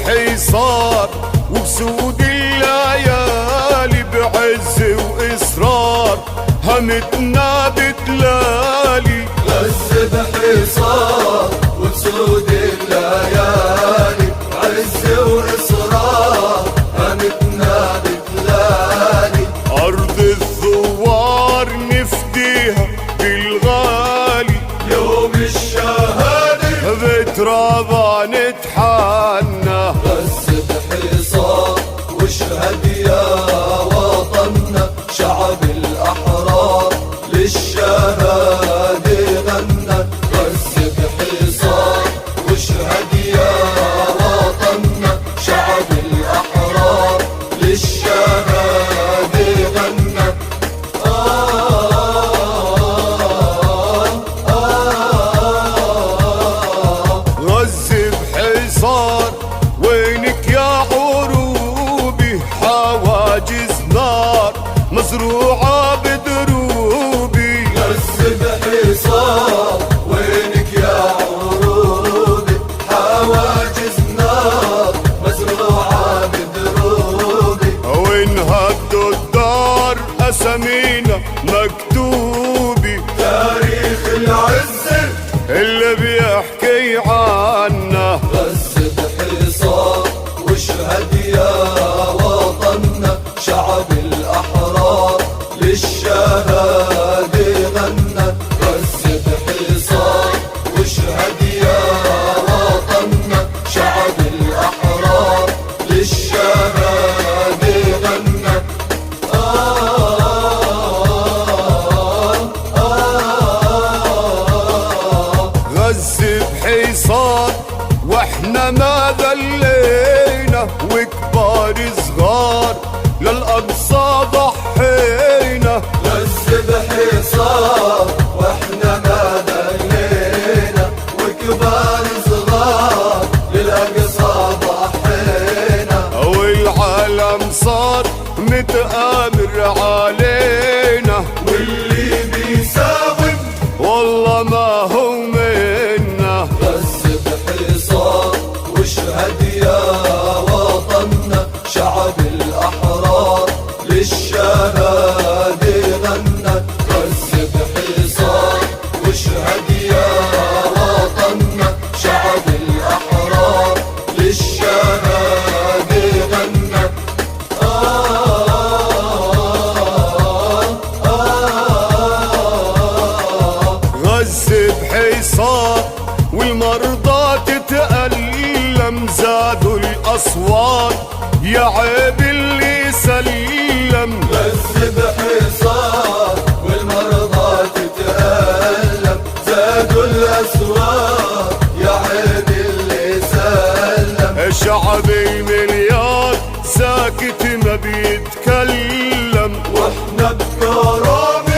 بحصار وبسود الليالي بعز وإصرار همتنا بتلالي. غزة بحصار وبسود الليالي بعز وإصرار همتنا بتلالي. أرض الثوار نفديها بالغالي يوم الشهادة بترابع نتحنى. غزة بحصار واشهد يا وطننا شعب الأحرار للشهادة غنى. غزة بحصار واشهد يا وطننا شعب الأحرار للشهادة غنى. غزة بحصار وينك يا عروبي حواجز نار مزروعة بدروبي. غزة بحصار وينك يا عروبي حواجز نار مزروعة بدروبي. وين هدوا الدار أسامينا مكتوبي تاريخ العزة اللي بيحكي عنا. غزة بحصار واشهد يا وطننا شعب الأحرار للشهادة غنى. غزة بحصار واشهد يا وطننا شعب الأحرار للشهادة غنى. غزة بحصار واحنا ما ذلينا وكبار صغار للأقصى ضحينا. غزة بحصار واحنا ما دلينا وكبار صغار للأقصى ضحينا. والعالم صار متآمر علينا واللي بيساوم والله ما هو منا. غزة بحصار واشهد يا وطننا شعب الأحرار للشهادة غنى. غزة بحصار واشهد يا وطننا شعب الأحرار للشهادة غنى. غزة بحصار والمرضى تتألم زادوا الأصوات يا عيب اللي سلم. غزة بحصار والمرضى تتألم زادوا الأصوات يا عيب اللي سلم. شعب المليار ساكت ما بيتكلم واحنا بكرامة